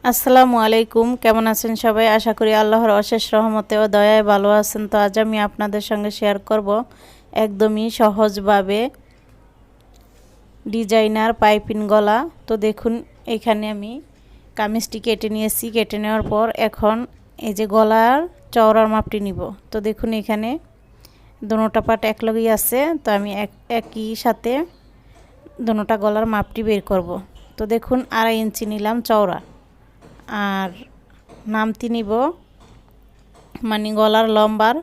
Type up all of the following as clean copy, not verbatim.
আসসালামু আলাইকুম, কেমন আছেন সবাই? আশা করি আল্লাহর অশেষ রহমতে ও দয়ায় ভালো আছেন। তো আজ আমি আপনাদের সঙ্গে শেয়ার করব একদমই সহজভাবে ডিজাইনার পাইপিন গলা। তো দেখুন, এখানে আমি কামিজটি কেটে নিয়েছি। কেটে নেওয়ার পর এখন এই যে গলার চওড়ার মাপটি নিব। তো দেখুন, এখানে দোনোটা পাট এক লগেই আছে। তো আমি একই সাথে দোনোটা গলার মাপটি বের করব। তো দেখুন, 2.5 ইঞ্চি নিলাম চওড়া, আর নামতি নিব, মানে গলার লম্বার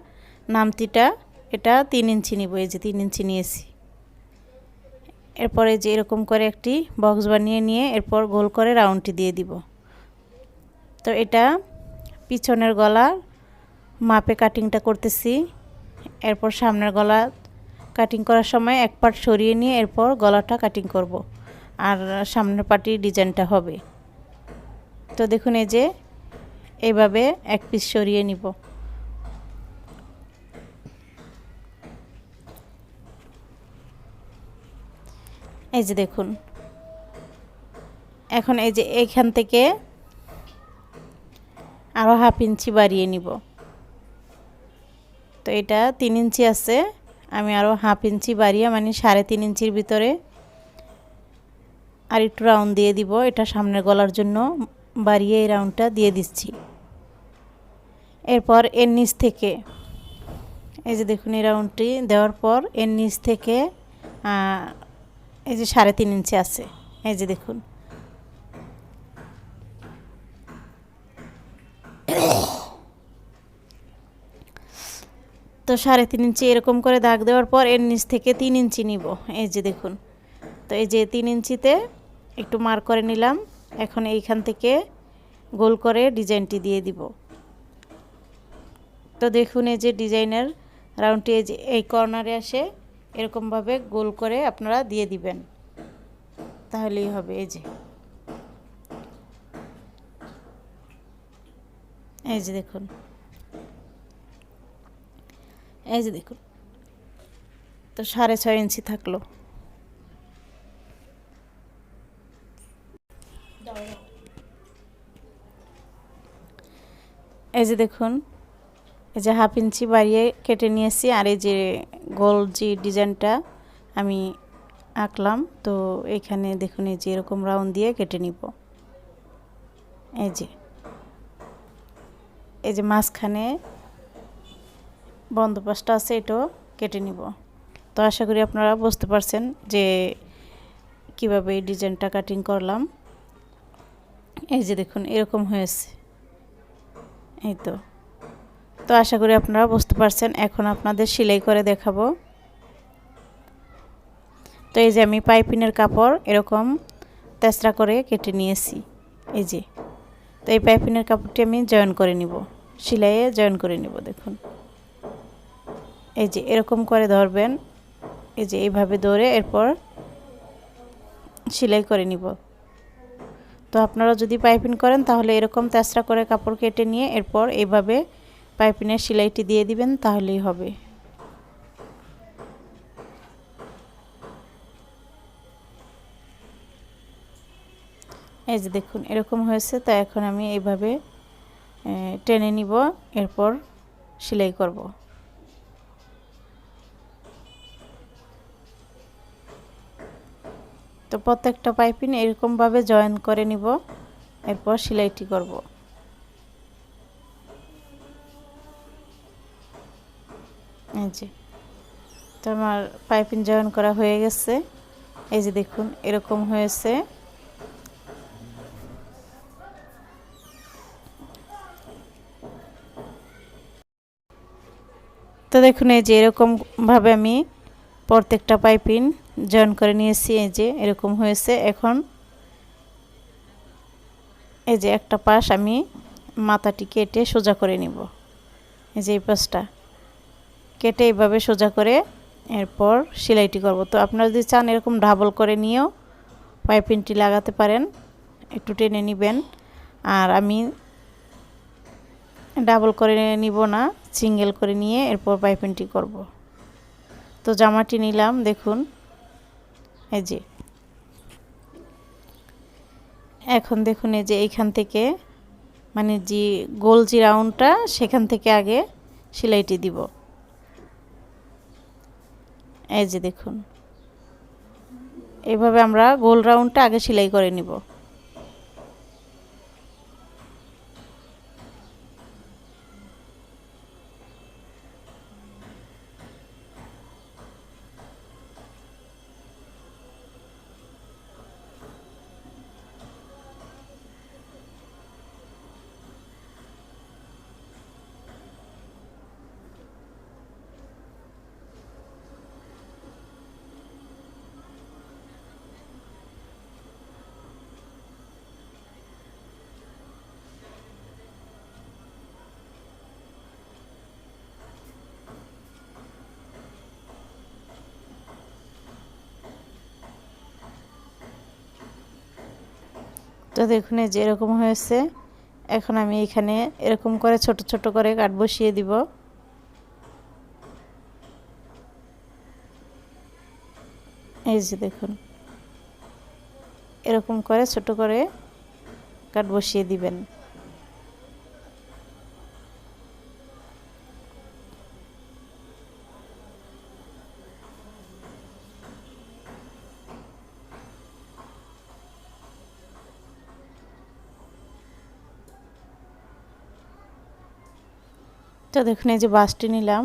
নামতিটা এটা 3 ইঞ্চি নিব। এই যে 3 ইঞ্চি নিয়েছি। এরপরে যে এরকম করে একটি বক্স বানিয়ে নিয়ে এরপর গোল করে রাউন্ডটি দিয়ে দিব। তো এটা পিছনের গলার মাপে কাটিংটা করতেছি। এরপর সামনের গলা কাটিং করার সময় এক পার্ট সরিয়ে নিয়ে এরপর গলাটা কাটিং করব, আর সামনের পার্টি ডিজাইনটা হবে। তো দেখুন, এই যে এইভাবে এক পিস সরিয়ে নিব। এই যে দেখুন, এখন এই যে এইখান থেকে আরও 1/2 ইঞ্চি বাড়িয়ে নিব। তো এটা 3 ইঞ্চি আছে, আমি আরও 1/2 ইঞ্চি বাড়িয়ে মানে 3.5 ইঞ্চির ভিতরে আর একটু রাউন্ড দিয়ে দিব। এটা সামনের গলার জন্য বাড়িয়ে এই রাউন্ডটা দিয়ে দিচ্ছি। এরপর এর নিচ থেকে এই যে দেখুন, এই রাউন্ডটি দেওয়ার পর এর নিচ থেকে এই যে 3.5 ইঞ্চি আছে। এই যে দেখুন, তো 3.5 ইঞ্চি এরকম করে দাগ দেওয়ার পর এর নিচ থেকে 3 ইঞ্চি নিব। এই যে দেখুন, তো এই যে 3 ইঞ্চিতে একটু মার্ক করে নিলাম। এখন এইখান থেকে গোল করে ডিজাইনটি দিয়ে দিব। তো দেখুন, এই যে ডিজাইনের রাউন্ডটি এই যে এই কর্নারে আসে, এরকমভাবে গোল করে আপনারা দিয়ে দিবেন, তাহলেই হবে। এই যে দেখুন, এই যে দেখুন, তো 6.5 ইঞ্চি থাকলো। এই যে দেখুন, এই যে 1/2 ইঞ্চি বাড়িয়ে কেটে নিয়েছি, আর এই যে গোল যে ডিজাইনটা আমি আঁকলাম, তো এখানে দেখুন এই যে এরকম রাউন্ড দিয়ে কেটে নিব। এই যে মাঝখানে বন্ধ পাশটা আছে, এটাও কেটে নিব। তো আশা করি আপনারা বুঝতে পারছেন যে কিভাবে এই ডিজাইনটা কাটিং করলাম। এই যে দেখুন, এরকম হয়েছে। এই তো আশা করি আপনারা বুঝতে পারছেন। এখন আপনাদের সেলাই করে দেখাবো। তো এই যে আমি পাইপিনের কাপড় এরকম তেসরা করে কেটে নিয়েছি। এই যে, তো এই পাইপিনের কাপড়টি আমি জয়েন করে নিব, সেলাইয়ে জয়েন করে নিব। দেখুন, এই যে এরকম করে ধরবেন, এই যে এইভাবে ধরে এরপর সেলাই করে নিব। তো আপনারা যদি পাইপিন করেন তাহলে এরকম তেসরা করে কাপড় কেটে নিয়ে এরপর এইভাবে পাইপিনের সেলাইটি দিয়ে দিবেন, তাহলেই হবে। এই যে দেখুন, এরকম হয়েছে। তো এখন আমি এইভাবে টেনে নিব, এরপর সেলাই করব। তো প্রত্যেকটা পাইপিন এরকমভাবে জয়েন করে নিব, এরপর সেলাইটি করব। এই যে, তো আমার পাইপিন জয়েন করা হয়ে গেছে। এই যে দেখুন, এরকম হয়েছে। তো দেখুন, এই যে এরকমভাবে আমি প্রত্যেকটা পাইপিন জয়েন করে নিয়েছি। এই যে এরকম হয়েছে। এখন এই যে একটা পাশ আমি মাথাটি কেটে সোজা করে নিব। এই যে এই পাশটা কেটে এইভাবে সোজা করে এরপর সেলাইটি করব। তো আপনারা যদি চান এরকম ডাবল করে নিয়েও পাইপিনটি লাগাতে পারেন, একটু টেনে নেবেন। আর আমি ডাবল করে নিব না, সিঙ্গেল করে নিয়ে এরপর পাইপিনটি করব। তো জামাটি নিলাম, দেখুন, এই যে এখন দেখুন এই যে এইখান থেকে মানে যে গোল যে রাউন্ডটা সেখান থেকে আগে সেলাইটি দিব। এই যে দেখুন এইভাবে আমরা গোল রাউন্ডটা আগে সেলাই করে নিব। তো দেখুন এই যে এরকম হয়েছে। এখন আমি এখানে এরকম করে ছোট ছোট করে কাট বসিয়ে দিব। এই যে দেখুন এরকম করে ছোট করে কাট বসিয়ে দিবেন। তো দেখুন এই যে বাসটি নিলাম,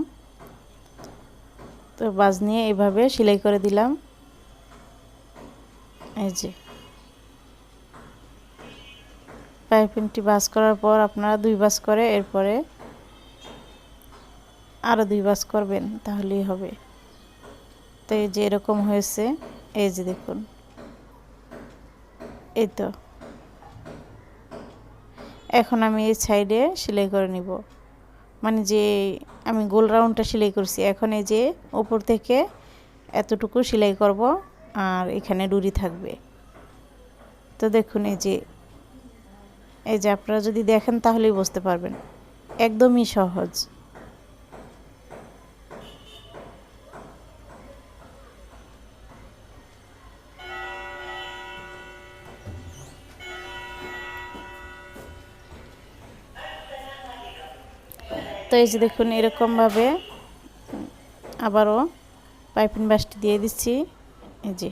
তো বাস নিয়ে এইভাবে সেলাই করে দিলাম। এই যে পাইপিংটি বাস করার পর আপনারা 2 বাস করে এরপরে আরও 2 বাস করবেন, তাহলেই হবে। তো এই যে এরকম হয়েছে। এই যে দেখুন এই তো এখন আমি এই সাইডে সেলাই করে নিব, মানে যে আমি গোল রাউন্ডটা সেলাই করছি, এখন এই যে উপর থেকে এতটুকু সেলাই করব আর এখানে ডুরি থাকবে। তো দেখুন এই যে আপনারা যদি দেখেন তাহলেই বুঝতে পারবেন, একদমই সহজ। তো এই যে দেখুন এরকমভাবে আবারও পাইপিং বাসটি দিয়ে দিচ্ছি। এই যে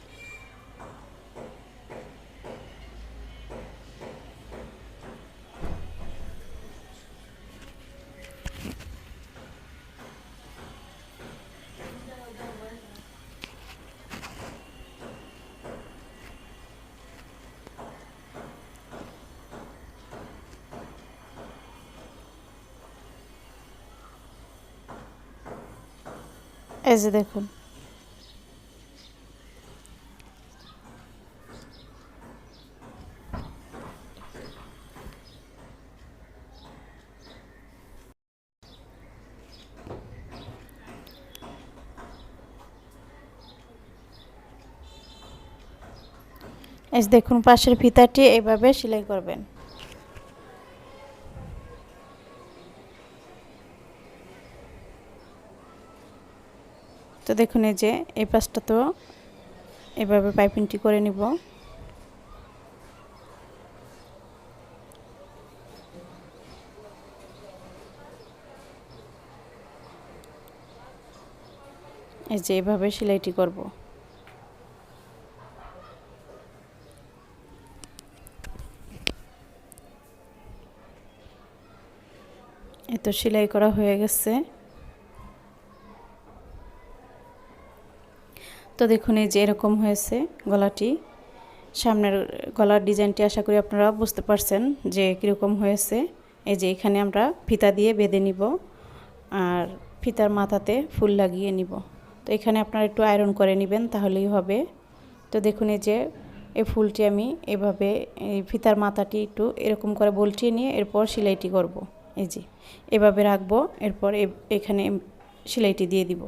দেখুন এই যে দেখুন পাশের ফিতাটি এইভাবে সেলাই করবেন। তো দেখুন এই যে এই পাশটা তো এভাবে পাইপিংটি করে নিব। এই যে এভাবে সেলাইটি করব। এই তো সেলাই করা হয়ে গেছে। তো দেখুন এই যে এরকম হয়েছে গলাটি, সামনের গলার ডিজাইনটি আশা করি আপনারা বুঝতে পারছেন যে কীরকম হয়েছে। এই যে এখানে আমরা ফিতা দিয়ে বেঁধে নিব আর ফিতার মাথাতে ফুল লাগিয়ে নিব। তো এখানে আপনারা একটু আয়রন করে নেবেন, তাহলেই হবে। তো দেখুন এই যে এই ফুলটি আমি এভাবে এই ফিতার মাথাটি একটু এরকম করে বলটিয়ে নিয়ে এরপর সেলাইটি করব। এই যে এভাবে রাখবো, এরপর এখানে সেলাইটি দিয়ে দিব।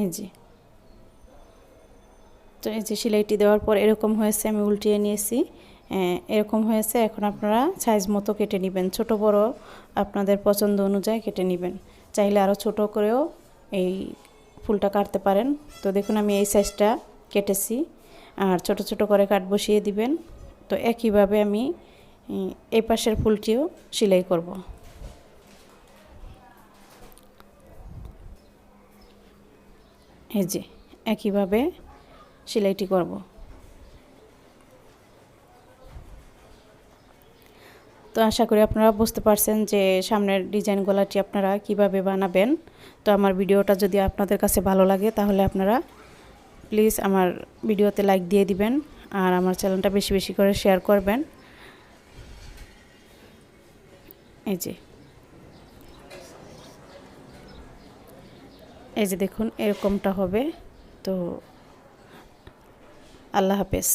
এই যে তো এই যে সেলাইটি দেওয়ার পর এরকম হয়েছে, আমি উল্টিয়ে নিয়েছি। এরকম হয়েছে। এখন আপনারা সাইজ মতো কেটে নেবেন, ছোট বড় আপনাদের পছন্দ অনুযায়ী কেটে নেবেন। চাইলে আরও ছোট করেও এই ফুলটা কাটতে পারেন। তো দেখুন আমি এই সাইজটা কেটেছি, আর ছোট ছোট করে কাট বসিয়ে দিবেন। তো একইভাবে আমি এই পাশের ফুলটিও সেলাই করব। এই যে একইভাবে সেলাইটি করব। তো আশা করি আপনারা বুঝতে পারছেন যে সামনের ডিজাইন গলাটি আপনারা কিভাবে বানাবেন। তো আমার ভিডিওটা যদি আপনাদের কাছে ভালো লাগে তাহলে আপনারা প্লিজ আমার ভিডিওতে লাইক দিয়ে দিবেন, আর আমার চ্যানেলটা বেশি বেশি করে শেয়ার করবেন। এই যে দেখুন এরকমটা হবে। তো আল্লাহ হাফেজ।